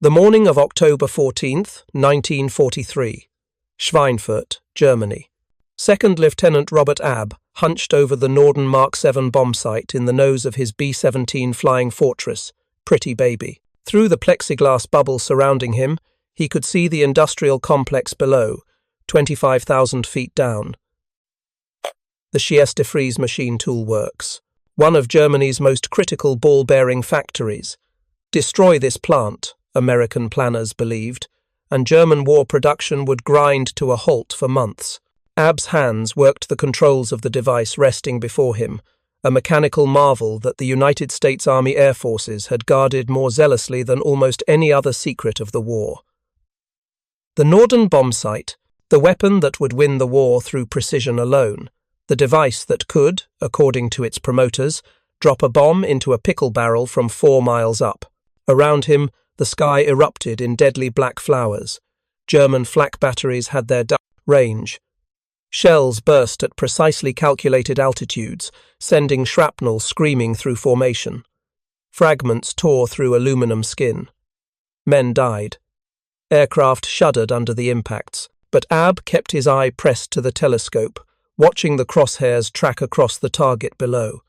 The morning of October 14th, 1943. Schweinfurt, Germany. Second Lieutenant Robert Abb hunched over the Norden Mark VII bombsight in the nose of his B-17 flying fortress, Pretty Baby. Through the plexiglass bubble surrounding him, he could see the industrial complex below, 25,000 feet down. The Schiess-Defries machine tool works, one of Germany's most critical ball-bearing factories. Destroy this plant, American planners believed, and German war production would grind to a halt for months. Abb's hands worked the controls of the device resting before him, a mechanical marvel that the United States Army Air Forces had guarded more zealously than almost any other secret of the war. The Norden Bombsight, the weapon that would win the war through precision alone, the device that could, according to its promoters, drop a bomb into a pickle barrel from 4 miles up. Around him, the sky erupted in deadly black flowers. German flak batteries had their range. Shells burst at precisely calculated altitudes, sending shrapnel screaming through formation. Fragments tore through aluminum skin. Men died. Aircraft shuddered under the impacts, but Abb kept his eye pressed to the telescope, watching the crosshairs track across the target below.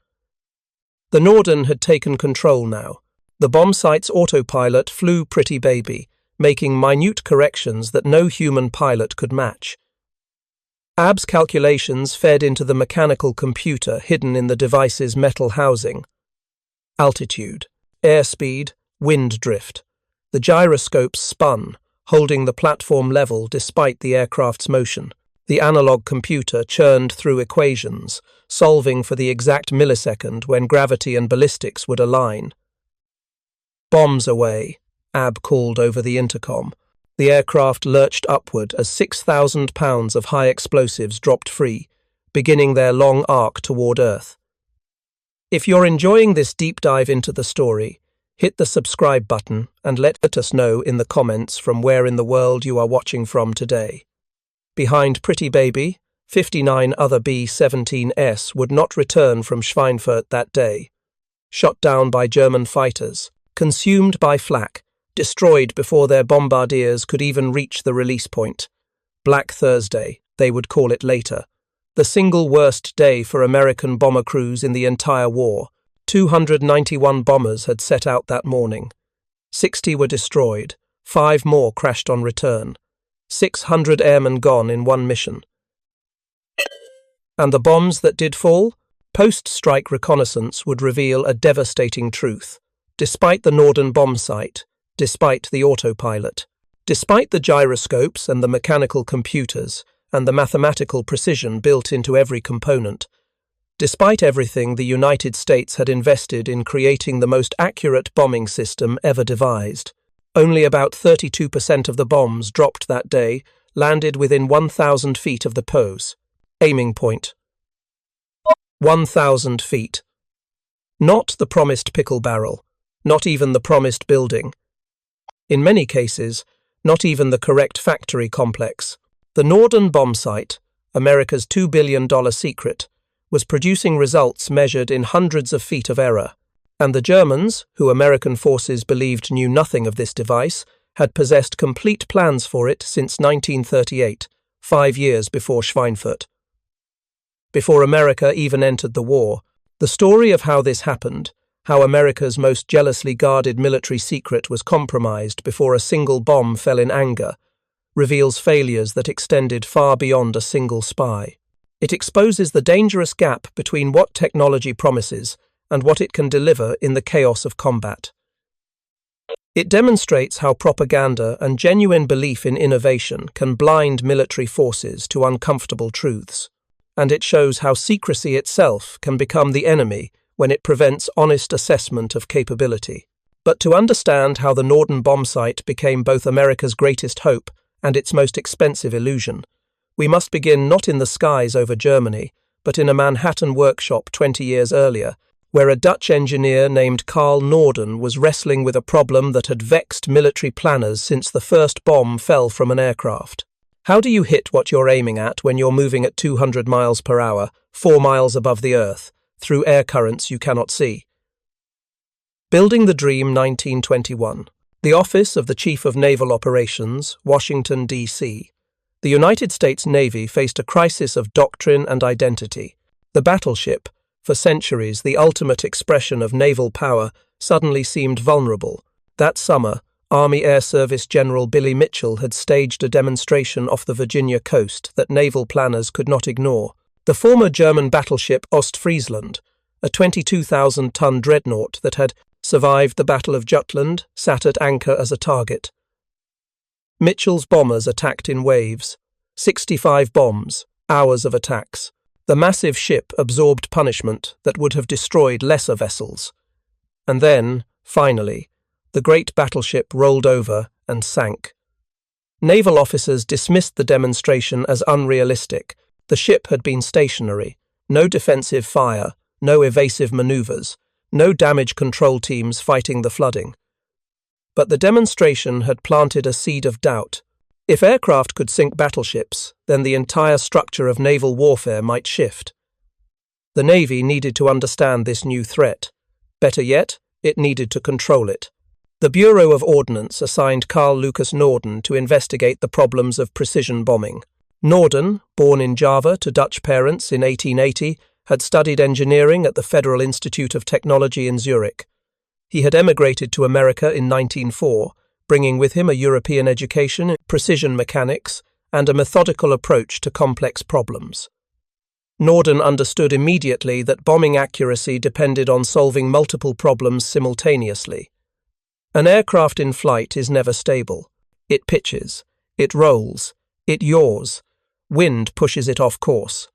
The Norden had taken control now. The bombsight's autopilot flew Pretty Baby, making minute corrections that no human pilot could match. Abb's calculations fed into the mechanical computer hidden in the device's metal housing. Altitude, airspeed, wind drift. The gyroscopes spun, holding the platform level despite the aircraft's motion. The analog computer churned through equations, solving for the exact millisecond when gravity and ballistics would align. "Bombs away," Abb called over the intercom. The aircraft lurched upward as 6,000 pounds of high explosives dropped free, beginning their long arc toward Earth. If you're enjoying this deep dive into the story, hit the subscribe button and let us know in the comments from where in the world you are watching from today. Behind Pretty Baby, 59 other B-17s would not return from Schweinfurt that day. Shot down by German fighters, consumed by flak, destroyed before their bombardiers could even reach the release point. Black Thursday, they would call it later. The single worst day for American bomber crews in the entire war. 291 bombers had set out that morning. 60 were destroyed, 5 more crashed on return. 600 airmen gone in one mission. And the bombs that did fall? Post-strike reconnaissance would reveal a devastating truth. Despite the Norden bombsight, despite the autopilot, despite the gyroscopes and the mechanical computers and the mathematical precision built into every component, despite everything the United States had invested in creating the most accurate bombing system ever devised, only about 32% of the bombs dropped that day landed within 1,000 feet of the pose. Aiming point. 1,000 feet. Not the promised pickle barrel. Not even the promised building. In many cases, not even the correct factory complex. The Norden bombsight, America's $2 billion secret, was producing results measured in hundreds of feet of error, and the Germans, who American forces believed knew nothing of this device, had possessed complete plans for it since 1938, 5 years before Schweinfurt. Before America even entered the war, the story of how this happened, how America's most jealously guarded military secret was compromised before a single bomb fell in anger, reveals failures that extended far beyond a single spy. It exposes the dangerous gap between what technology promises and what it can deliver in the chaos of combat. It demonstrates how propaganda and genuine belief in innovation can blind military forces to uncomfortable truths. And it shows how secrecy itself can become the enemy when it prevents honest assessment of capability. But to understand how the Norden bombsight became both America's greatest hope and its most expensive illusion, we must begin not in the skies over Germany, but in a Manhattan workshop 20 years earlier, where a Dutch engineer named Carl Norden was wrestling with a problem that had vexed military planners since the first bomb fell from an aircraft. How do you hit what you're aiming at when you're moving at 200 miles per hour, 4 miles above the Earth, through air currents you cannot see? Building the Dream 1921. The Office of the Chief of Naval Operations, Washington, D.C. The United States Navy faced a crisis of doctrine and identity. The battleship, for centuries the ultimate expression of naval power, suddenly seemed vulnerable. That summer, Army Air Service General Billy Mitchell had staged a demonstration off the Virginia coast that naval planners could not ignore. The former German battleship Ostfriesland, a 22,000-ton dreadnought that had survived the Battle of Jutland, sat at anchor as a target. Mitchell's bombers attacked in waves. 65 bombs, hours of attacks. The massive ship absorbed punishment that would have destroyed lesser vessels. And then, finally, the great battleship rolled over and sank. Naval officers dismissed the demonstration as unrealistic. The ship had been stationary, no defensive fire, no evasive maneuvers, no damage control teams fighting the flooding. But the demonstration had planted a seed of doubt. If aircraft could sink battleships, then the entire structure of naval warfare might shift. The Navy needed to understand this new threat. Better yet, it needed to control it. The Bureau of Ordnance assigned Carl Lucas Norden to investigate the problems of precision bombing. Norden, born in Java to Dutch parents in 1880, had studied engineering at the Federal Institute of Technology in Zurich. He had emigrated to America in 1904, bringing with him a European education in precision mechanics and a methodical approach to complex problems. Norden understood immediately that bombing accuracy depended on solving multiple problems simultaneously. An aircraft in flight is never stable. It pitches, it rolls, it yaws. Wind pushes it off course.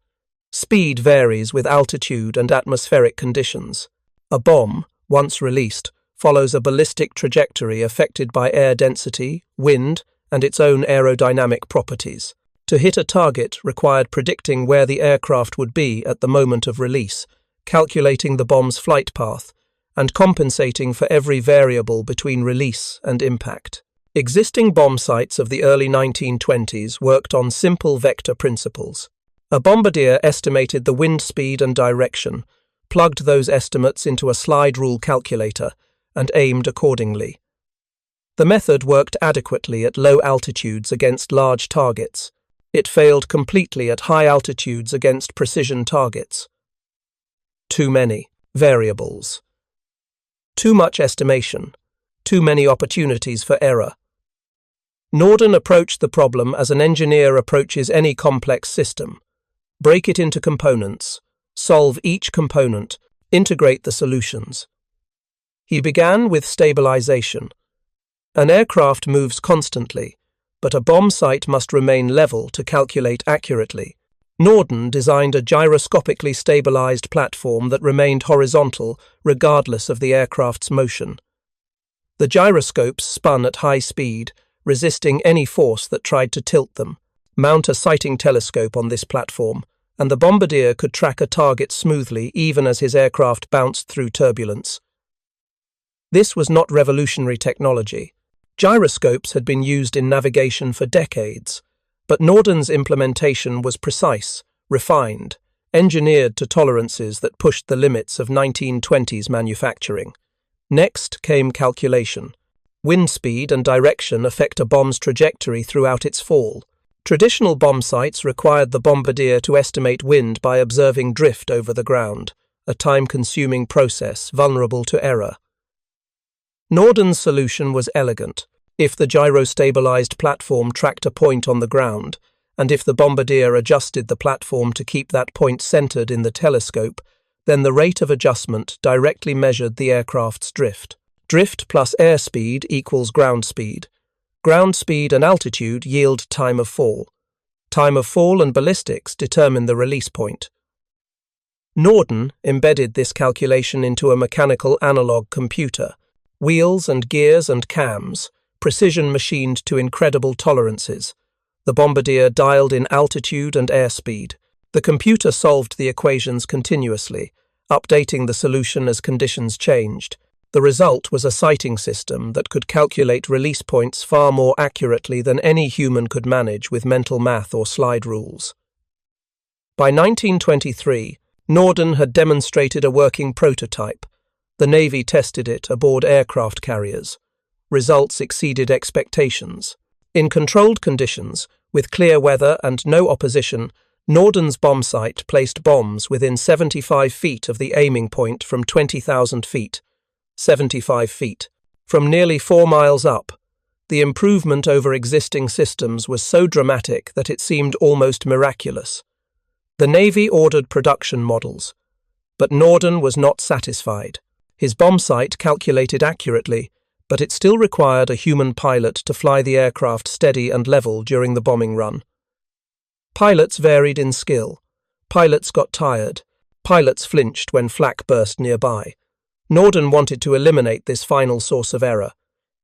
Speed varies with altitude and atmospheric conditions. A bomb, once released, follows a ballistic trajectory affected by air density, wind, and its own aerodynamic properties. To hit a target required predicting where the aircraft would be at the moment of release, calculating the bomb's flight path, and compensating for every variable between release and impact. Existing bomb sites of the early 1920s worked on simple vector principles. A bombardier estimated the wind speed and direction, plugged those estimates into a slide rule calculator, and aimed accordingly. The method worked adequately at low altitudes against large targets. It failed completely at high altitudes against precision targets. Too many variables. Too much estimation. Too many opportunities for error. Norden approached the problem as an engineer approaches any complex system. Break it into components. Solve each component. Integrate the solutions. He began with stabilization. An aircraft moves constantly, but a bomb sight must remain level to calculate accurately. Norden designed a gyroscopically stabilized platform that remained horizontal regardless of the aircraft's motion. The gyroscopes spun at high speed, resisting any force that tried to tilt them. Mount a sighting telescope on this platform, and the bombardier could track a target smoothly even as his aircraft bounced through turbulence. This was not revolutionary technology. Gyroscopes had been used in navigation for decades, but Norden's implementation was precise, refined, engineered to tolerances that pushed the limits of 1920s manufacturing. Next came calculation. Wind speed and direction affect a bomb's trajectory throughout its fall. Traditional bomb sights required the bombardier to estimate wind by observing drift over the ground, a time-consuming process vulnerable to error. Norden's solution was elegant. If the gyro-stabilized platform tracked a point on the ground, and if the bombardier adjusted the platform to keep that point centered in the telescope, then the rate of adjustment directly measured the aircraft's drift. Drift plus airspeed equals ground speed. Ground speed and altitude yield time of fall. Time of fall and ballistics determine the release point. Norden embedded this calculation into a mechanical analog computer. Wheels and gears and cams, precision machined to incredible tolerances. The bombardier dialed in altitude and airspeed. The computer solved the equations continuously, updating the solution as conditions changed. The result was a sighting system that could calculate release points far more accurately than any human could manage with mental math or slide rules. By 1923, Norden had demonstrated a working prototype. The Navy tested it aboard aircraft carriers. results exceeded expectations. In controlled conditions, with clear weather and no opposition, Norden's bombsight placed bombs within 75 feet of the aiming point from 20,000 feet, 75 feet, from nearly 4 miles up. The improvement over existing systems was so dramatic that it seemed almost miraculous. The Navy ordered production models, but Norden was not satisfied. His bombsight calculated accurately, but it still required a human pilot to fly the aircraft steady and level during the bombing run. Pilots varied in skill. Pilots got tired. Pilots flinched when flak burst nearby. Norden wanted to eliminate this final source of error.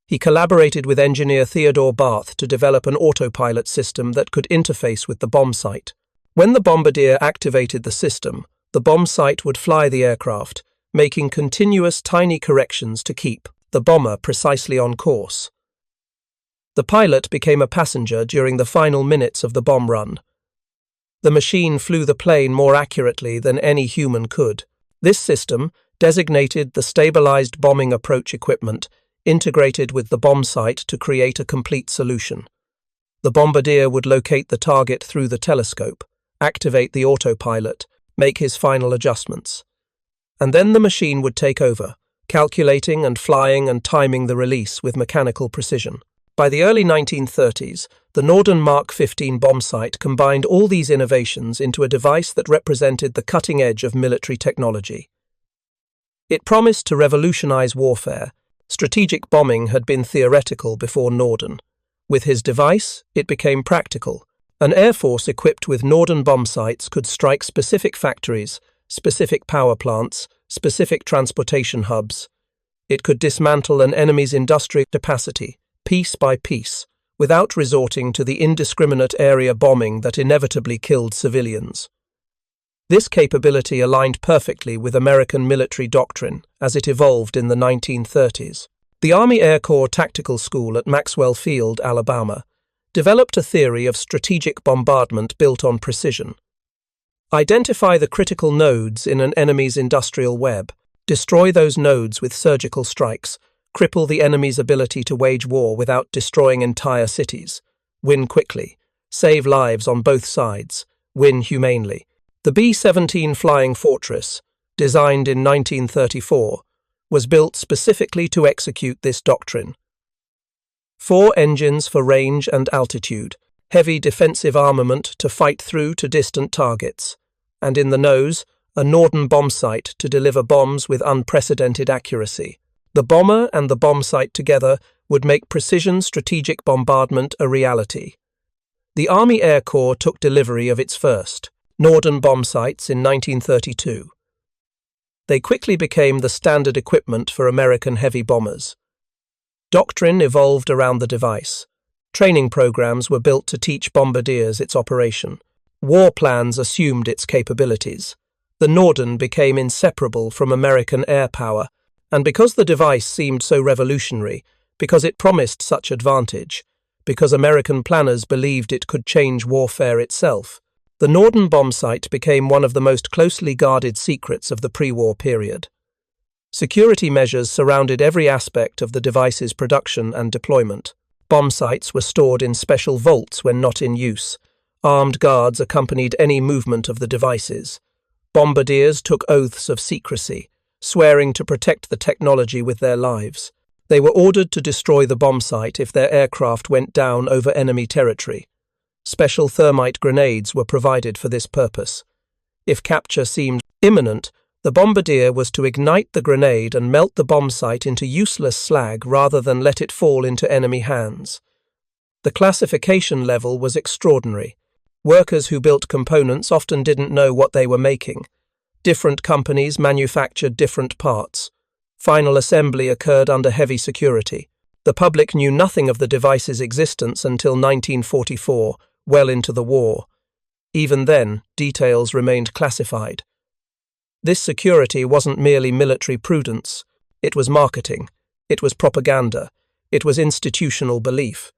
He collaborated with engineer Theodore Barth to develop an autopilot system that could interface with the bombsight. When the bombardier activated the system, the bombsight would fly the aircraft, making continuous tiny corrections to keep the bomber precisely on course. The pilot became a passenger during the final minutes of the bomb run. The machine flew the plane more accurately than any human could. This system, designated the Stabilized Bombing Approach Equipment, integrated with the bombsight to create a complete solution. The bombardier would locate the target through the telescope, activate the autopilot, make his final adjustments. And then the machine would take over, calculating and flying and timing the release with mechanical precision. By the early 1930s, the Norden Mark XV bombsight combined all these innovations into a device that represented the cutting edge of military technology. It promised to revolutionize warfare. Strategic bombing had been theoretical before Norden. With his device, it became practical. An air force equipped with Norden bombsights could strike specific factories, specific power plants, specific transportation hubs. It could dismantle an enemy's industrial capacity, piece by piece, without resorting to the indiscriminate area bombing that inevitably killed civilians. This capability aligned perfectly with American military doctrine as it evolved in the 1930s. The Army Air Corps Tactical School at Maxwell Field, Alabama, developed a theory of strategic bombardment built on precision. Identify the critical nodes in an enemy's industrial web, destroy those nodes with surgical strikes, cripple the enemy's ability to wage war without destroying entire cities, win quickly, save lives on both sides, win humanely. The B-17 Flying Fortress, designed in 1934, was built specifically to execute this doctrine. 4 engines for range and altitude, heavy defensive armament to fight through to distant targets, and in the nose, a Norden bombsight to deliver bombs with unprecedented accuracy. The bomber and the bombsight together would make precision strategic bombardment a reality. The Army Air Corps took delivery of its first Norden bombsights in 1932. They quickly became the standard equipment for American heavy bombers. Doctrine evolved around the device. Training programs were built to teach bombardiers its operation. War plans assumed its capabilities. The Norden became inseparable from American air power, and because the device seemed so revolutionary, because it promised such advantage, because American planners believed it could change warfare itself, the Norden bombsight became one of the most closely guarded secrets of the pre-war period. Security measures surrounded every aspect of the device's production and deployment. Bombsights were stored in special vaults when not in use. Armed guards accompanied any movement of the devices. Bombardiers took oaths of secrecy, swearing to protect the technology with their lives. They were ordered to destroy the bombsight if their aircraft went down over enemy territory. Special thermite grenades were provided for this purpose. If capture seemed imminent, the bombardier was to ignite the grenade and melt the bombsight into useless slag rather than let it fall into enemy hands. The classification level was extraordinary. Workers who built components often didn't know what they were making. Different companies manufactured different parts. Final assembly occurred under heavy security. The public knew nothing of the device's existence until 1944, well into the war. Even then, details remained classified. This security wasn't merely military prudence. It was marketing. It was propaganda. It was institutional belief.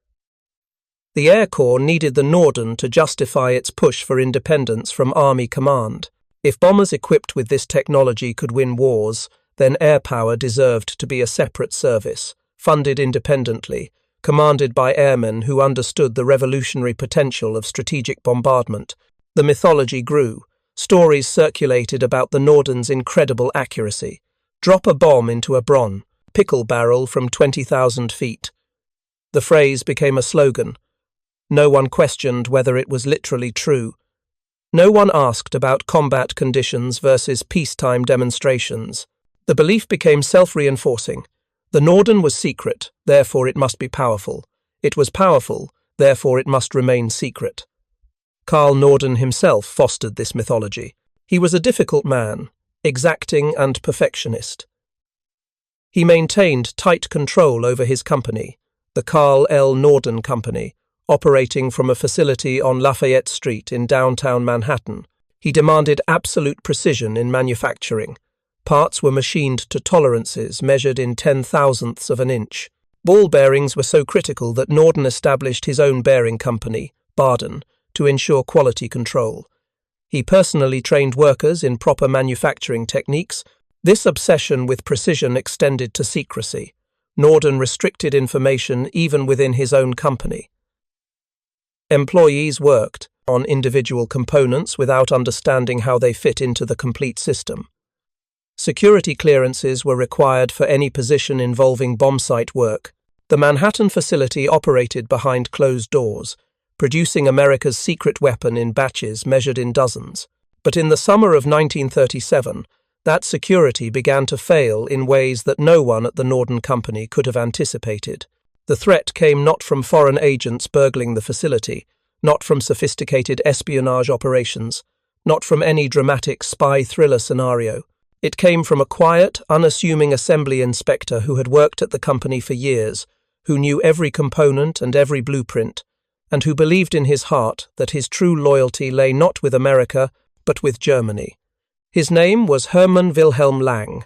The Air Corps needed the Norden to justify its push for independence from Army command. If bombers equipped with this technology could win wars, then air power deserved to be a separate service, funded independently, commanded by airmen who understood the revolutionary potential of strategic bombardment. The mythology grew. Stories circulated about the Norden's incredible accuracy. Drop a bomb into a pickle barrel from 20,000 feet. The phrase became a slogan. No one questioned whether it was literally true. No one asked about combat conditions versus peacetime demonstrations. The belief became self-reinforcing. The Norden was secret, therefore it must be powerful. It was powerful, therefore it must remain secret. Carl Norden himself fostered this mythology. He was a difficult man, exacting and perfectionist. He maintained tight control over his company, the Carl L. Norden Company, operating from a facility on Lafayette Street in downtown Manhattan. He demanded absolute precision in manufacturing. Parts were machined to tolerances measured in 10,000ths of an inch. Ball bearings were so critical that Norden established his own bearing company, Baden, to ensure quality control. He personally trained workers in proper manufacturing techniques. This obsession with precision extended to secrecy. Norden restricted information even within his own company. Employees worked on individual components without understanding how they fit into the complete system. Security clearances were required for any position involving bombsight work. The Manhattan facility operated behind closed doors, producing America's secret weapon in batches measured in dozens. But in the summer of 1937, that security began to fail in ways that no one at the Norden Company could have anticipated. The threat came not from foreign agents burgling the facility, not from sophisticated espionage operations, not from any dramatic spy thriller scenario. It came from a quiet, unassuming assembly inspector who had worked at the company for years, who knew every component and every blueprint, and who believed in his heart that his true loyalty lay not with America, but with Germany. His name was Hermann Wilhelm Lang.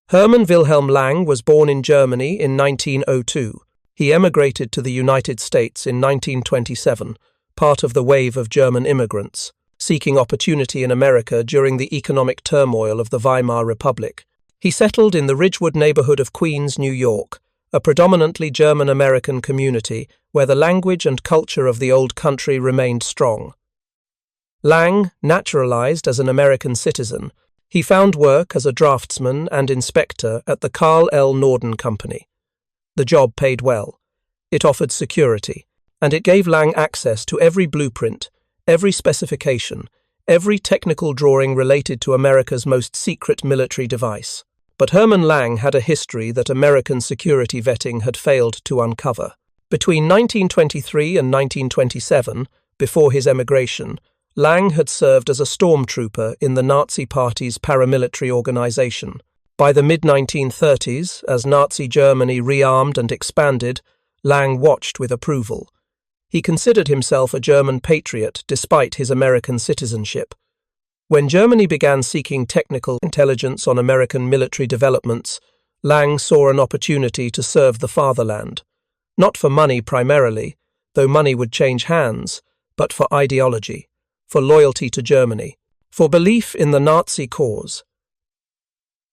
Hermann Wilhelm Lang was born in Germany in 1902. He emigrated to the United States in 1927, part of the wave of German immigrants, seeking opportunity in America during the economic turmoil of the Weimar Republic. He settled in the Ridgewood neighborhood of Queens, New York, a predominantly German-American community where the language and culture of the old country remained strong. Lang naturalized as an American citizen. He found work as a draftsman and inspector at the Carl L. Norden Company. The job paid well. It offered security, and it gave Lang access to every blueprint, every specification, every technical drawing related to America's most secret military device. But Hermann Lang had a history that American security vetting had failed to uncover. Between 1923 and 1927, before his emigration, Lang had served as a stormtrooper in the Nazi Party's paramilitary organization. By the mid-1930s, as Nazi Germany rearmed and expanded, Lang watched with approval. He considered himself a German patriot despite his American citizenship. When Germany began seeking technical intelligence on American military developments, Lang saw an opportunity to serve the fatherland. Not for money primarily, though money would change hands, but for ideology, for loyalty to Germany, for belief in the Nazi cause.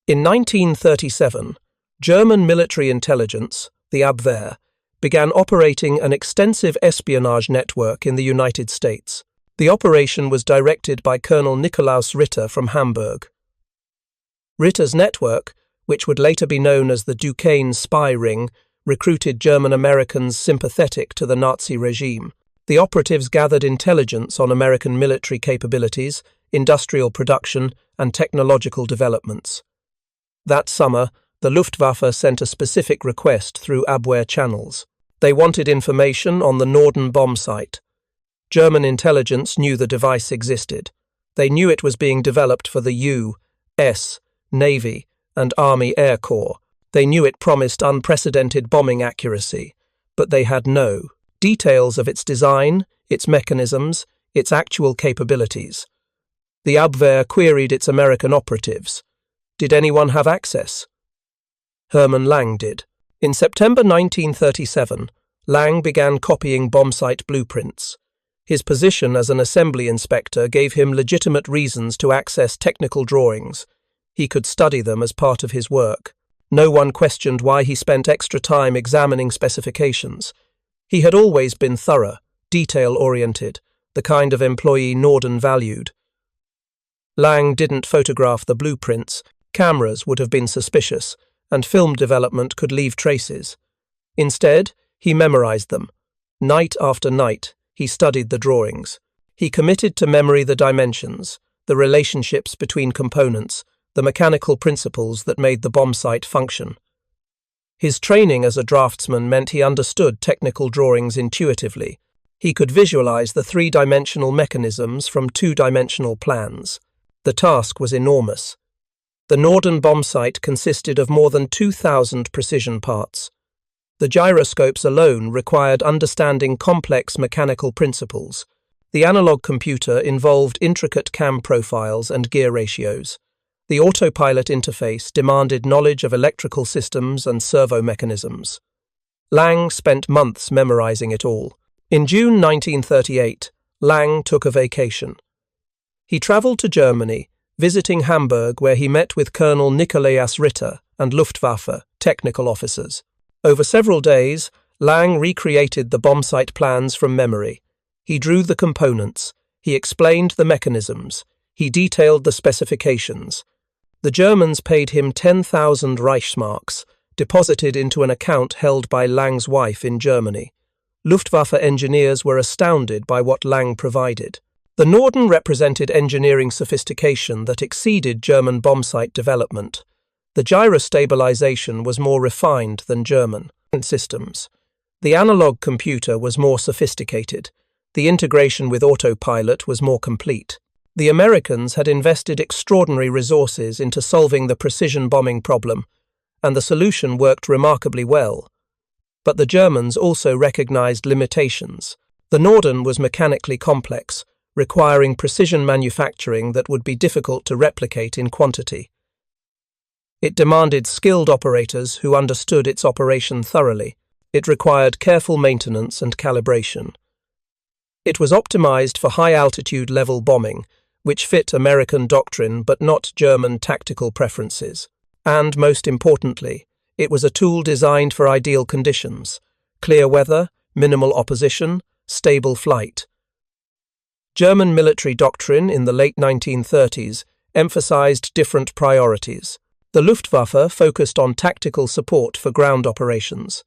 In 1937, German military intelligence, the Abwehr, began operating an extensive espionage network in the United States. The operation was directed by Colonel Nikolaus Ritter from Hamburg. Ritter's network, which would later be known as the Duquesne spy ring, recruited German Americans sympathetic to the Nazi regime. The operatives gathered intelligence on American military capabilities, industrial production, and technological developments. That summer, the Luftwaffe sent a specific request through Abwehr channels. They wanted information on the Norden Bombsight. German intelligence knew the device existed. They knew it was being developed for the U.S. Navy and Army Air Corps. They knew it promised unprecedented bombing accuracy, but they had no details of its design, its mechanisms, its actual capabilities. The Abwehr queried its American operatives. Did anyone have access? Hermann Lang did. In September 1937, Lang began copying bombsight blueprints. His position as an assembly inspector gave him legitimate reasons to access technical drawings. He could study them as part of his work. No one questioned why he spent extra time examining specifications. He had always been thorough, detail-oriented, the kind of employee Norden valued. Lang didn't photograph the blueprints. Cameras would have been suspicious, and film development could leave traces. Instead, he memorized them. Night after night, he studied the drawings. He committed to memory the dimensions, the relationships between components, the mechanical principles that made the bombsight function. His training as a draftsman meant he understood technical drawings intuitively. He could visualize the three-dimensional mechanisms from two-dimensional plans. The task was enormous. The Norden Bombsight consisted of more than 2,000 precision parts. The gyroscopes alone required understanding complex mechanical principles. The analog computer involved intricate cam profiles and gear ratios. The autopilot interface demanded knowledge of electrical systems and servo mechanisms. Lang spent months memorizing it all. In June 1938, Lang took a vacation. He traveled to Germany, visiting Hamburg, where he met with Colonel Nikolaus Ritter and Luftwaffe technical officers. Over several days, Lang recreated the bombsight plans from memory. He drew the components, he explained the mechanisms, he detailed the specifications. The Germans paid him 10,000 Reichsmarks, deposited into an account held by Lang's wife in Germany. Luftwaffe engineers were astounded by what Lang provided. The Norden represented engineering sophistication that exceeded German bombsight development. The gyrostabilization was more refined than German systems. The analog computer was more sophisticated. The integration with autopilot was more complete. The Americans had invested extraordinary resources into solving the precision bombing problem, and the solution worked remarkably well. But the Germans also recognized limitations. The Norden was mechanically complex, requiring precision manufacturing that would be difficult to replicate in quantity. It demanded skilled operators who understood its operation thoroughly. It required careful maintenance and calibration. It was optimized for high-altitude level bombing, which fit American doctrine but not German tactical preferences. And, most importantly, it was a tool designed for ideal conditions: clear weather, minimal opposition, stable flight. German military doctrine in the late 1930s emphasized different priorities. The Luftwaffe focused on tactical support for ground operations.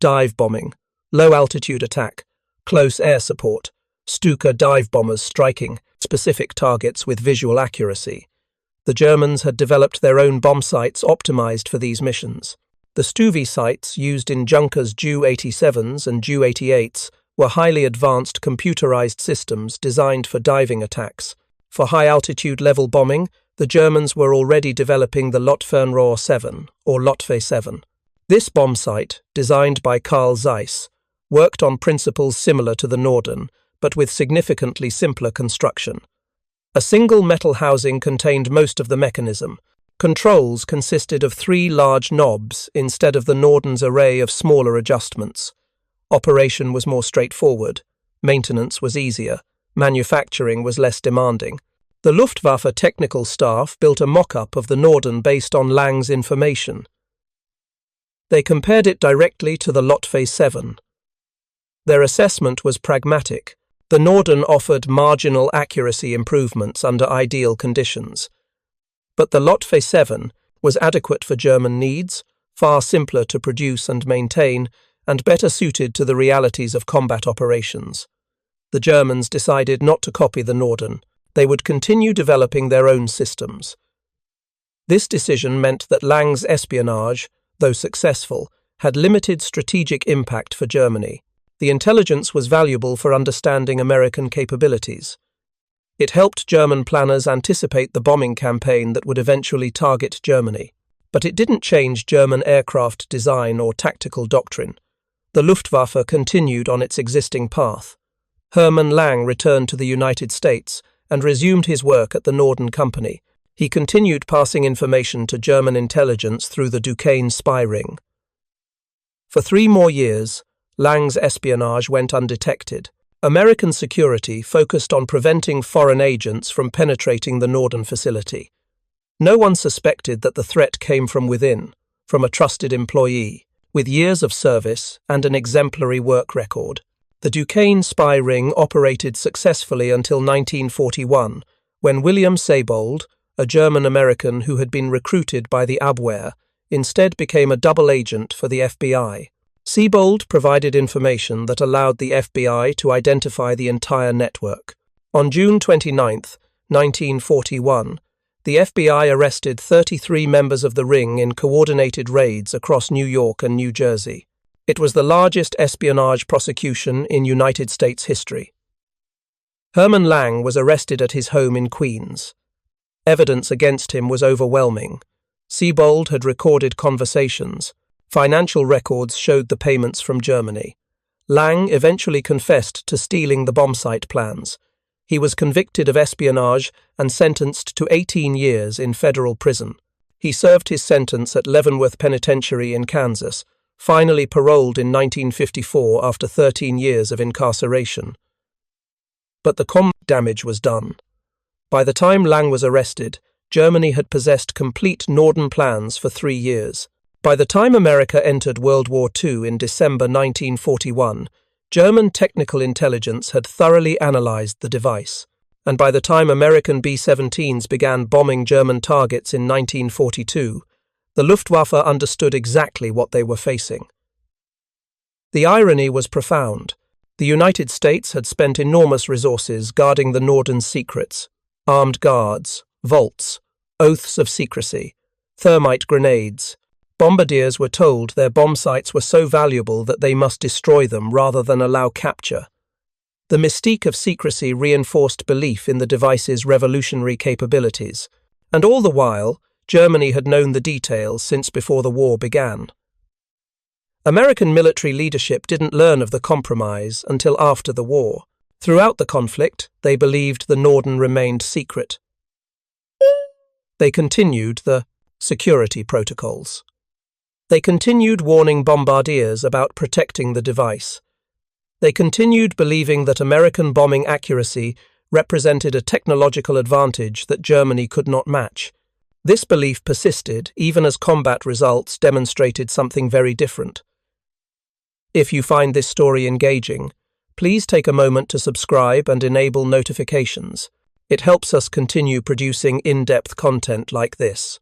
Dive bombing, low-altitude attack, close air support, Stuka dive bombers striking specific targets with visual accuracy. The Germans had developed their own bombsights optimized for these missions. The Stuvi sights used in Junkers Ju-87s and Ju-88s were highly advanced computerized systems designed for diving attacks. For high-altitude level bombing, the Germans were already developing the Luftfernrohr 7, or Luftwaffe 7. This bombsight, designed by Carl Zeiss, worked on principles similar to the Norden, but with significantly simpler construction. A single metal housing contained most of the mechanism. Controls consisted of 3 large knobs instead of the Norden's array of smaller adjustments. Operation was more straightforward. Maintenance was easier. Manufacturing was less demanding. The Luftwaffe technical staff built a mock-up of the Norden based on Lang's information. They compared it directly to the Luftwaffe 7. Their assessment was pragmatic. The Norden offered marginal accuracy improvements under ideal conditions. But the Luftwaffe 7 was adequate for German needs, far simpler to produce and maintain, and better suited to the realities of combat operations. The Germans decided not to copy the Norden. They would continue developing their own systems. This decision meant that Lang's espionage, though successful, had limited strategic impact for Germany. The intelligence was valuable for understanding American capabilities. It helped German planners anticipate the bombing campaign that would eventually target Germany. But it didn't change German aircraft design or tactical doctrine. The Luftwaffe continued on its existing path. Hermann Lang returned to the United States and resumed his work at the Norden Company. He continued passing information to German intelligence through the Duquesne spy ring. For 3 more years, Lang's espionage went undetected. American security focused on preventing foreign agents from penetrating the Norden facility. No one suspected that the threat came from within, from a trusted employee, with years of service and an exemplary work record. The Duquesne spy ring operated successfully until 1941, when William Seybold, a German-American who had been recruited by the Abwehr, instead became a double agent for the FBI. Seybold provided information that allowed the FBI to identify the entire network. On June 29, 1941, the FBI arrested 33 members of the ring in coordinated raids across New York and New Jersey. It was the largest espionage prosecution in United States history. Herman Lang was arrested at his home in Queens. Evidence against him was overwhelming. Seybold had recorded conversations. Financial records showed the payments from Germany. Lang eventually confessed to stealing the bombsight plans. He was convicted of espionage and sentenced to 18 years in federal prison. He served his sentence at Leavenworth Penitentiary in Kansas, finally paroled in 1954 after 13 years of incarceration. But the damage was done. By the time Lang was arrested, Germany had possessed complete Norden plans for 3 years. By the time America entered World War II in December 1941, German technical intelligence had thoroughly analyzed the device, and by the time American B-17s began bombing German targets in 1942, the Luftwaffe understood exactly what they were facing. The irony was profound. The United States had spent enormous resources guarding the Norden's secrets: armed guards, vaults, oaths of secrecy, thermite grenades. Bombardiers were told their bomb sites were so valuable that they must destroy them rather than allow capture. The mystique of secrecy reinforced belief in the device's revolutionary capabilities, and all the while, Germany had known the details since before the war began. American military leadership didn't learn of the compromise until after the war. Throughout the conflict, they believed the Norden remained secret. They continued the security protocols. They continued warning bombardiers about protecting the device. They continued believing that American bombing accuracy represented a technological advantage that Germany could not match. This belief persisted even as combat results demonstrated something very different. If you find this story engaging, please take a moment to subscribe and enable notifications. It helps us continue producing in-depth content like this.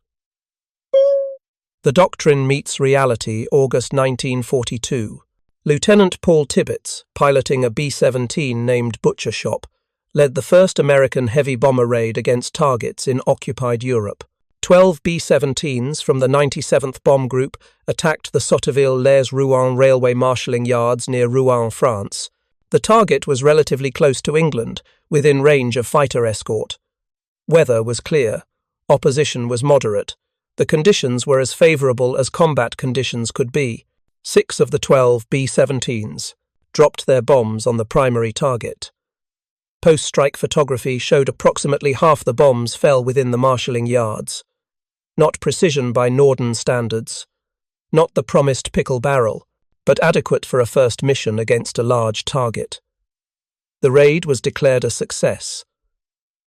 The Doctrine Meets Reality, August 1942. Lieutenant Paul Tibbets, piloting a B-17 named Butcher Shop, led the first American heavy bomber raid against targets in occupied Europe. 12 B-17s from the 97th Bomb Group attacked the Sotteville-les-Rouen railway marshalling yards near Rouen, France. The target was relatively close to England, within range of fighter escort. Weather was clear. Opposition was moderate. The conditions were as favourable as combat conditions could be. 6 of the 12 B-17s dropped their bombs on the primary target. Post-strike photography showed approximately half the bombs fell within the marshalling yards. Not precision by Norden standards. Not the promised pickle barrel, but adequate for a first mission against a large target. The raid was declared a success.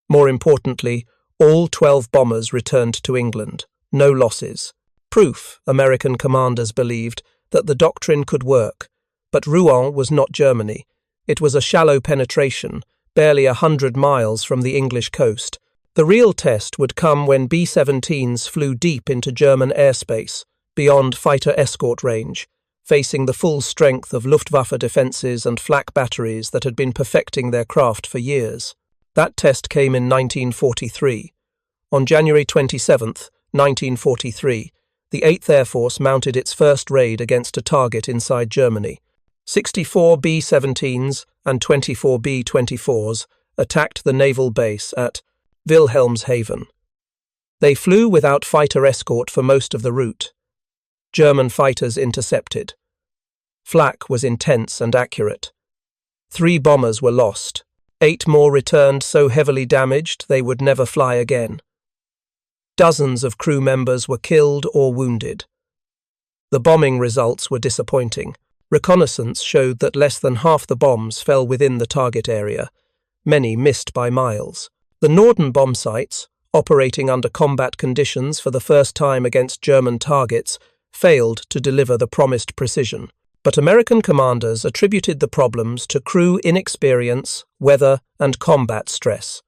More importantly, all 12 bombers returned to England. No losses. Proof, American commanders believed, that the doctrine could work. But Rouen was not Germany. It was a shallow penetration, barely 100 miles from the English coast. The real test would come when B-17s flew deep into German airspace, beyond fighter escort range, facing the full strength of Luftwaffe defences and flak batteries that had been perfecting their craft for years. That test came in 1943. On January 27th, 1943, the 8th Air Force mounted its first raid against a target inside Germany. 64 B-17s and 24 B-24s attacked the naval base at Wilhelmshaven. They flew without fighter escort for most of the route. German fighters intercepted. Flak was intense and accurate. 3 bombers were lost. 8 more returned so heavily damaged they would never fly again. Dozens of crew members were killed or wounded. The bombing results were disappointing. Reconnaissance showed that less than half the bombs fell within the target area. Many missed by miles. The Norden Bombsights, operating under combat conditions for the first time against German targets, failed to deliver the promised precision. But American commanders attributed the problems to crew inexperience, weather, and combat stress.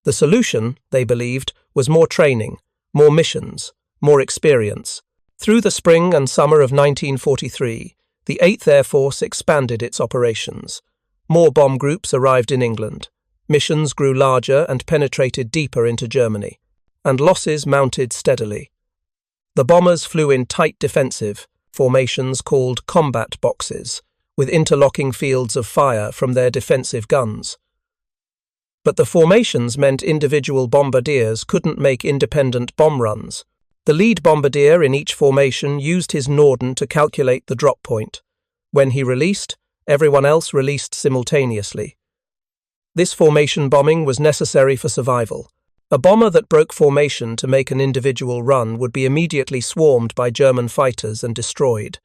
The solution, they believed, was more training, more missions, more experience. Through the spring and summer of 1943, the 8th Air Force expanded its operations. More bomb groups arrived in England. Missions grew larger and penetrated deeper into Germany, and losses mounted steadily. The bombers flew in tight defensive formations called combat boxes, with interlocking fields of fire from their defensive guns. But the formations meant individual bombardiers couldn't make independent bomb runs. The lead bombardier in each formation used his Norden to calculate the drop point. When he released, everyone else released simultaneously. This formation bombing was necessary for survival. A bomber that broke formation to make an individual run would be immediately swarmed by German fighters and destroyed.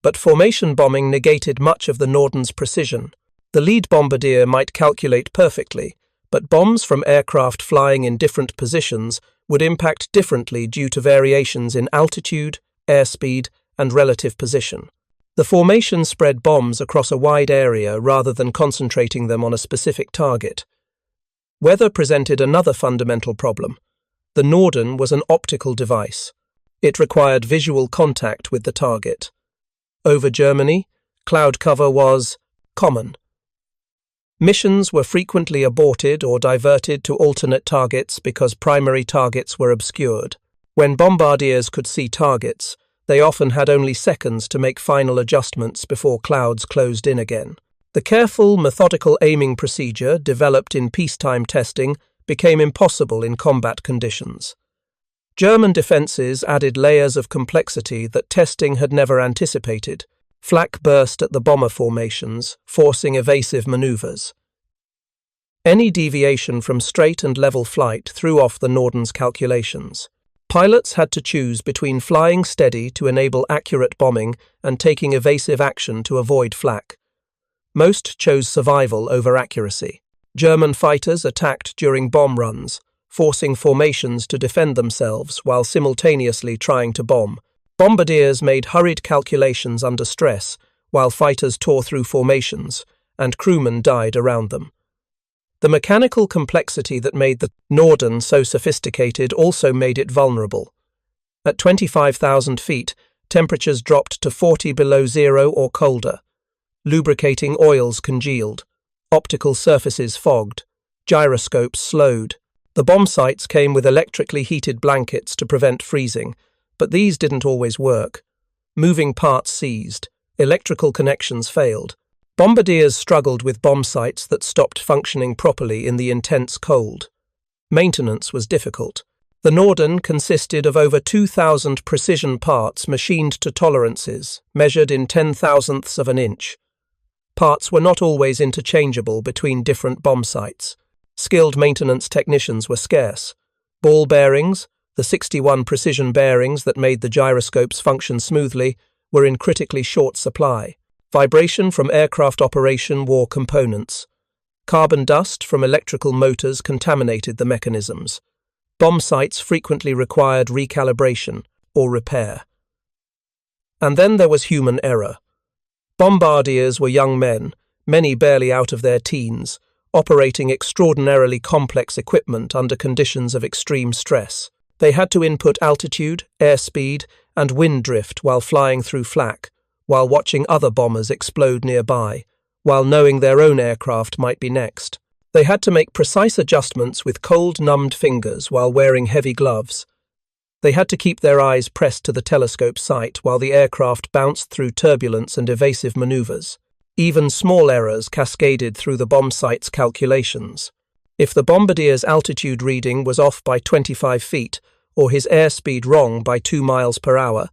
But formation bombing negated much of the Norden's precision. The lead bombardier might calculate perfectly, but bombs from aircraft flying in different positions would impact differently due to variations in altitude, airspeed, and relative position. The formation spread bombs across a wide area rather than concentrating them on a specific target. Weather presented another fundamental problem. The Norden was an optical device. It required visual contact with the target. Over Germany, cloud cover was common. Missions were frequently aborted or diverted to alternate targets because primary targets were obscured. When bombardiers could see targets, they often had only seconds to make final adjustments before clouds closed in again. The careful, methodical aiming procedure developed in peacetime testing became impossible in combat conditions. German defences added layers of complexity that testing had never anticipated. Flak burst at the bomber formations, forcing evasive manoeuvres. Any deviation from straight and level flight threw off the Norden's calculations. Pilots had to choose between flying steady to enable accurate bombing and taking evasive action to avoid flak. Most chose survival over accuracy. German fighters attacked during bomb runs, forcing formations to defend themselves while simultaneously trying to bomb. Bombardiers made hurried calculations under stress, while fighters tore through formations, and crewmen died around them. The mechanical complexity that made the Norden so sophisticated also made it vulnerable. At 25,000 feet, temperatures dropped to 40 below zero or colder. Lubricating oils congealed. Optical surfaces fogged. Gyroscopes slowed. The bomb sights came with electrically heated blankets to prevent freezing, but these didn't always work. Moving parts seized. Electrical connections failed. Bombardiers struggled with bomb sights that stopped functioning properly in the intense cold. Maintenance was difficult. The Norden consisted of over 2,000 precision parts machined to tolerances, measured in 10,000ths of an inch. Parts were not always interchangeable between different bomb sites. Skilled maintenance technicians were scarce. Ball bearings, the 61 precision bearings that made the gyroscopes function smoothly, were in critically short supply. Vibration from aircraft operation wore components. Carbon dust from electrical motors contaminated the mechanisms. Bomb sites frequently required recalibration or repair. And then there was human error. Bombardiers were young men, many barely out of their teens, operating extraordinarily complex equipment under conditions of extreme stress. They had to input altitude, airspeed, and wind drift while flying through flak, while watching other bombers explode nearby, while knowing their own aircraft might be next. They had to make precise adjustments with cold, numbed fingers while wearing heavy gloves. They had to keep their eyes pressed to the telescope sight while the aircraft bounced through turbulence and evasive maneuvers. Even small errors cascaded through the bomb site's calculations. If the bombardier's altitude reading was off by 25 feet, or his airspeed wrong by 2 miles per hour,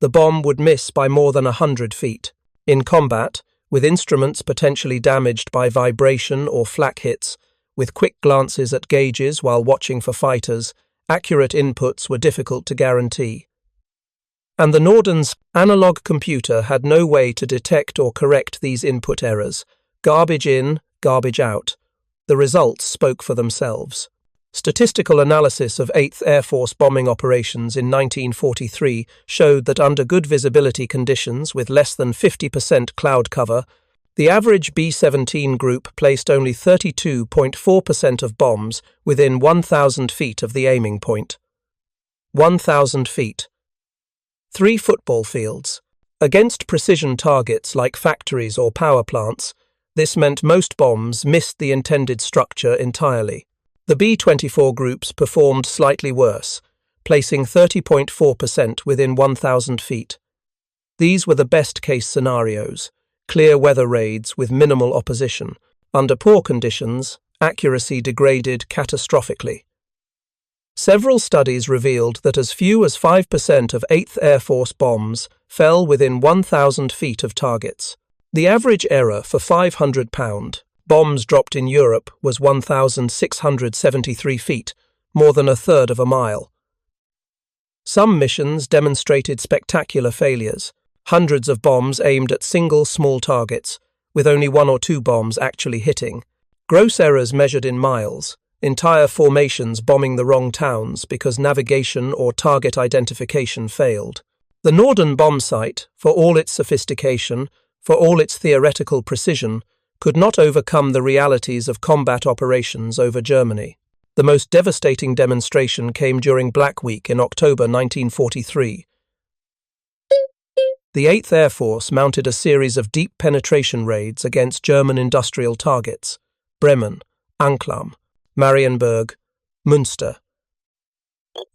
the bomb would miss by more than 100 feet. In combat, with instruments potentially damaged by vibration or flak hits, with quick glances at gauges while watching for fighters, accurate inputs were difficult to guarantee. And the Norden's analog computer had no way to detect or correct these input errors. Garbage in, garbage out. The results spoke for themselves. Statistical analysis of 8th Air Force bombing operations in 1943 showed that under good visibility conditions with less than 50% cloud cover, the average B-17 group placed only 32.4% of bombs within 1,000 feet of the aiming point. 1,000 feet. 3 football fields. Against precision targets like factories or power plants, this meant most bombs missed the intended structure entirely. The B-24 groups performed slightly worse, placing 30.4% within 1,000 feet. These were the best-case scenarios, clear weather raids with minimal opposition. Under poor conditions, accuracy degraded catastrophically. Several studies revealed that as few as 5% of 8th Air Force bombs fell within 1,000 feet of targets. The average error for 500-pound bombs dropped in Europe was 1,673 feet, more than a third of a mile. Some missions demonstrated spectacular failures. Hundreds of bombs aimed at single small targets, with only 1 or 2 bombs actually hitting. Gross errors measured in miles. Entire formations bombing the wrong towns because navigation or target identification failed. The Norden Bombsight, for all its sophistication, for all its theoretical precision, could not overcome the realities of combat operations over Germany. The most devastating demonstration came during Black Week in October 1943. The 8th Air Force mounted a series of deep penetration raids against German industrial targets: Bremen, Anklam, Marienburg, Münster.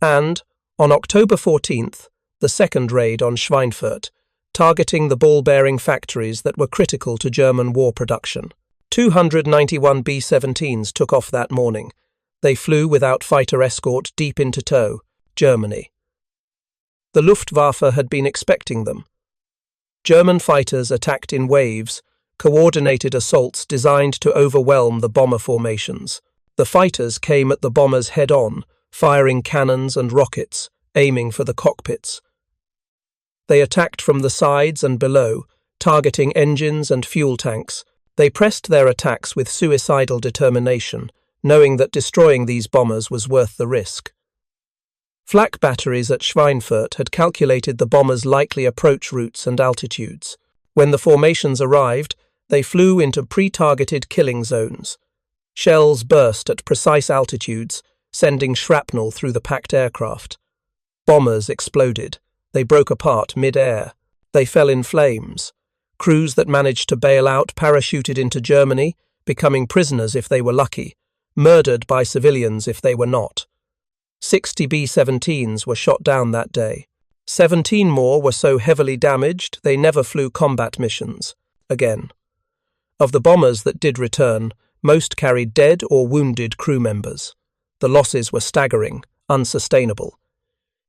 And, on October 14th, the second raid on Schweinfurt, targeting the ball-bearing factories that were critical to German war production. 291 B-17s took off that morning. They flew without fighter escort deep into tow, Germany. The Luftwaffe had been expecting them. German fighters attacked in waves, coordinated assaults designed to overwhelm the bomber formations. The fighters came at the bombers head-on, firing cannons and rockets, aiming for the cockpits. They attacked from the sides and below, targeting engines and fuel tanks. They pressed their attacks with suicidal determination, knowing that destroying these bombers was worth the risk. Flak batteries at Schweinfurt had calculated the bombers' likely approach routes and altitudes. When the formations arrived, they flew into pre-targeted killing zones. Shells burst at precise altitudes, sending shrapnel through the packed aircraft. Bombers exploded. They broke apart mid-air. They fell in flames. Crews that managed to bail out parachuted into Germany, becoming prisoners if they were lucky, murdered by civilians if they were not. 60 B-17s were shot down that day. 17 more were so heavily damaged they never flew combat missions again. Of the bombers that did return, most carried dead or wounded crew members. The losses were staggering, unsustainable.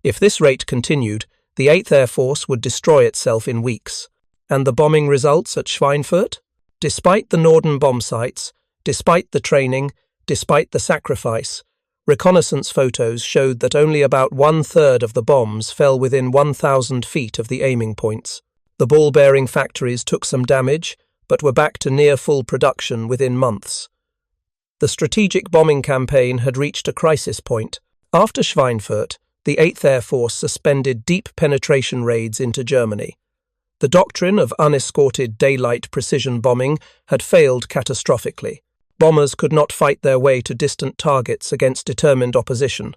If this rate continued, the 8th Air Force would destroy itself in weeks. And the bombing results at Schweinfurt? Despite the Norden bombsights, despite the training, despite the sacrifice, reconnaissance photos showed that only about 1/3 of the bombs fell within 1,000 feet of the aiming points. The ball-bearing factories took some damage, but were back to near full production within months. The strategic bombing campaign had reached a crisis point. After Schweinfurt, the 8th Air Force suspended deep penetration raids into Germany. The doctrine of unescorted daylight precision bombing had failed catastrophically. Bombers could not fight their way to distant targets against determined opposition.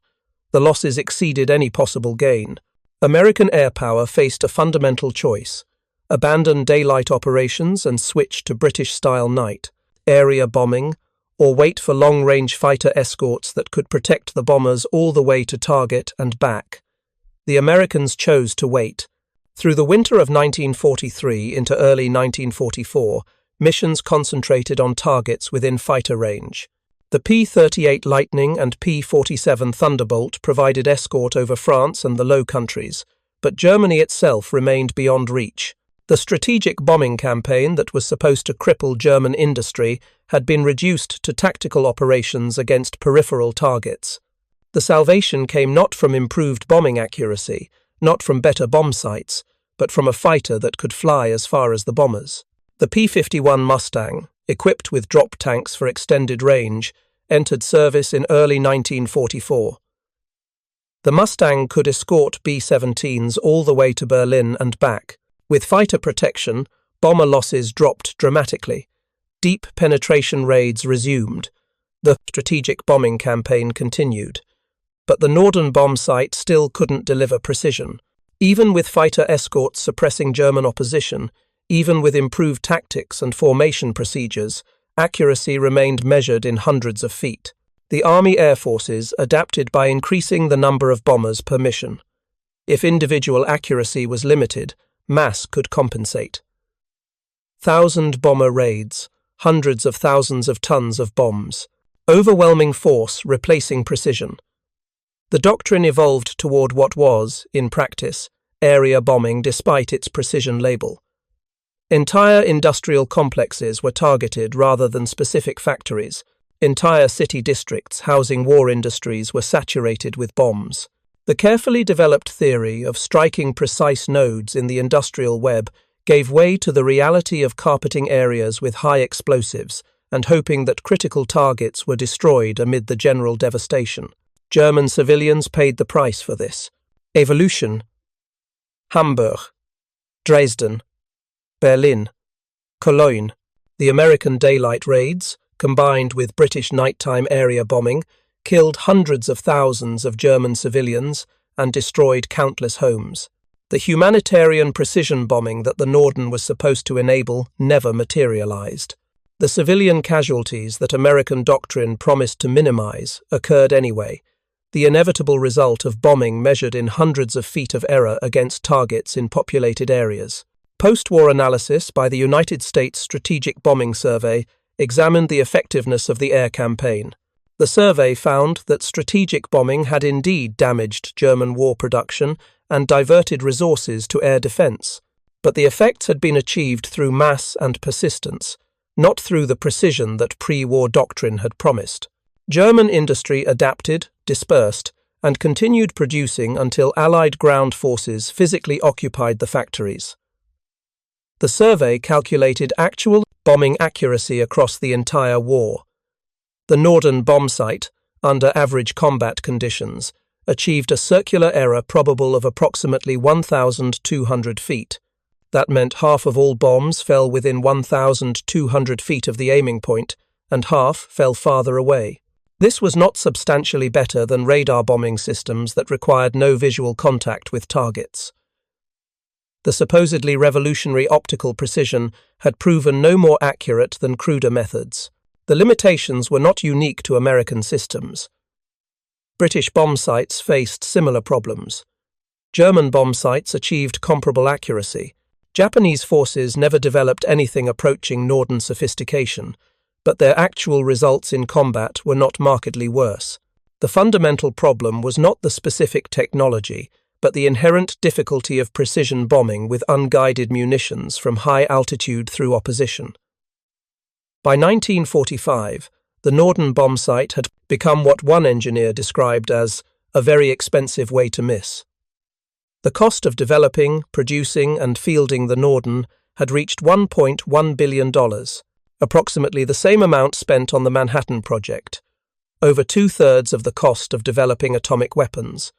The losses exceeded any possible gain. American air power faced a fundamental choice: abandon daylight operations and switch to British-style night, area bombing, or wait for long-range fighter escorts that could protect the bombers all the way to target and back. The Americans chose to wait. Through the winter of 1943 into early 1944, missions concentrated on targets within fighter range. The P-38 Lightning and P-47 Thunderbolt provided escort over France and the Low Countries, but Germany itself remained beyond reach. The strategic bombing campaign that was supposed to cripple German industry had been reduced to tactical operations against peripheral targets. The salvation came not from improved bombing accuracy, not from better bomb sights, but from a fighter that could fly as far as the bombers. The P-51 Mustang, equipped with drop tanks for extended range, entered service in early 1944. The Mustang could escort B-17s all the way to Berlin and back. With fighter protection, bomber losses dropped dramatically. Deep penetration raids resumed. The strategic bombing campaign continued. But the Norden Bombsight still couldn't deliver precision. Even with fighter escorts suppressing German opposition, even with improved tactics and formation procedures, accuracy remained measured in hundreds of feet. The Army Air Forces adapted by increasing the number of bombers per mission. If individual accuracy was limited, mass could compensate. 1,000-bomber raids, hundreds of thousands of tons of bombs. Overwhelming force replacing precision. The doctrine evolved toward what was, in practice, area bombing despite its precision label. Entire industrial complexes were targeted rather than specific factories. Entire city districts housing war industries were saturated with bombs. The carefully developed theory of striking precise nodes in the industrial web gave way to the reality of carpeting areas with high explosives and hoping that critical targets were destroyed amid the general devastation. German civilians paid the price for this. Evolution. Hamburg, Dresden, Berlin, Cologne. The American daylight raids, combined with British nighttime area bombing, killed hundreds of thousands of German civilians and destroyed countless homes. The humanitarian precision bombing that the Norden was supposed to enable never materialized. The civilian casualties that American doctrine promised to minimize occurred anyway, the inevitable result of bombing measured in hundreds of feet of error against targets in populated areas. Post-war analysis by the United States Strategic Bombing Survey examined the effectiveness of the air campaign. The survey found that strategic bombing had indeed damaged German war production and diverted resources to air defense, but the effects had been achieved through mass and persistence, not through the precision that pre-war doctrine had promised. German industry adapted, dispersed, and continued producing until Allied ground forces physically occupied the factories. The survey calculated actual bombing accuracy across the entire war. The Norden Bombsight, under average combat conditions, achieved a circular error probable of approximately 1,200 feet. That meant half of all bombs fell within 1,200 feet of the aiming point, and half fell farther away. This was not substantially better than radar bombing systems that required no visual contact with targets. The supposedly revolutionary optical precision had proven no more accurate than cruder methods. The limitations were not unique to American systems. British bomb sites faced similar problems. German bomb sites achieved comparable accuracy. Japanese forces never developed anything approaching Norden sophistication, but their actual results in combat were not markedly worse. The fundamental problem was not the specific technology, but the inherent difficulty of precision bombing with unguided munitions from high altitude through opposition. By 1945, the Norden Bombsight had become what one engineer described as a very expensive way to miss. The cost of developing, producing, and fielding the Norden had reached $1.1 billion, approximately the same amount spent on the Manhattan Project, over two-thirds of the cost of developing atomic weapons,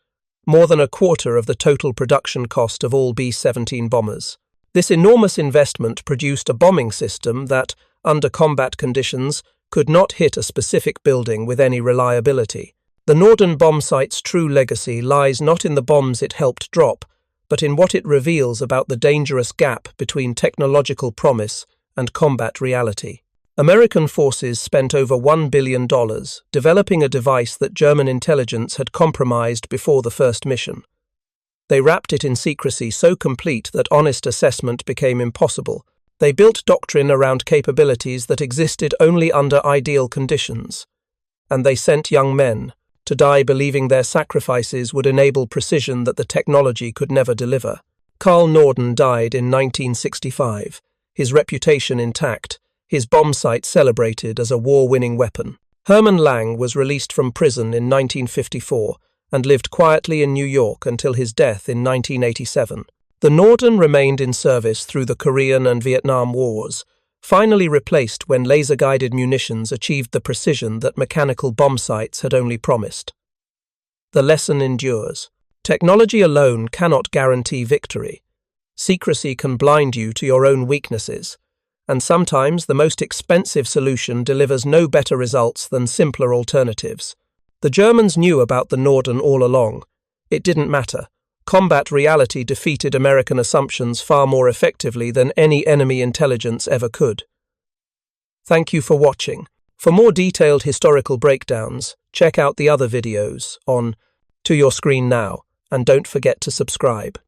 more than a quarter of the total production cost of all B-17 bombers. This enormous investment produced a bombing system that, under combat conditions, could not hit a specific building with any reliability. The Norden Bombsight's true legacy lies not in the bombs it helped drop, but in what it reveals about the dangerous gap between technological promise and combat reality. American forces spent over $1 billion developing a device that German intelligence had compromised before the first mission. They wrapped it in secrecy so complete that honest assessment became impossible. They built doctrine around capabilities that existed only under ideal conditions. And they sent young men to die believing their sacrifices would enable precision that the technology could never deliver. Carl Norden died in 1965, his reputation intact, his bombsight celebrated as a war-winning weapon. Hermann Lang was released from prison in 1954 and lived quietly in New York until his death in 1987. The Norden remained in service through the Korean and Vietnam Wars, finally replaced when laser-guided munitions achieved the precision that mechanical bomb sights had only promised. The lesson endures. Technology alone cannot guarantee victory. Secrecy can blind you to your own weaknesses, and sometimes the most expensive solution delivers no better results than simpler alternatives. The Germans knew about the Norden all along. It didn't matter. Combat reality defeated American assumptions far more effectively than any enemy intelligence ever could. Thank you for watching. For more detailed historical breakdowns, check out the other videos on To Your Screen Now, and don't forget to subscribe.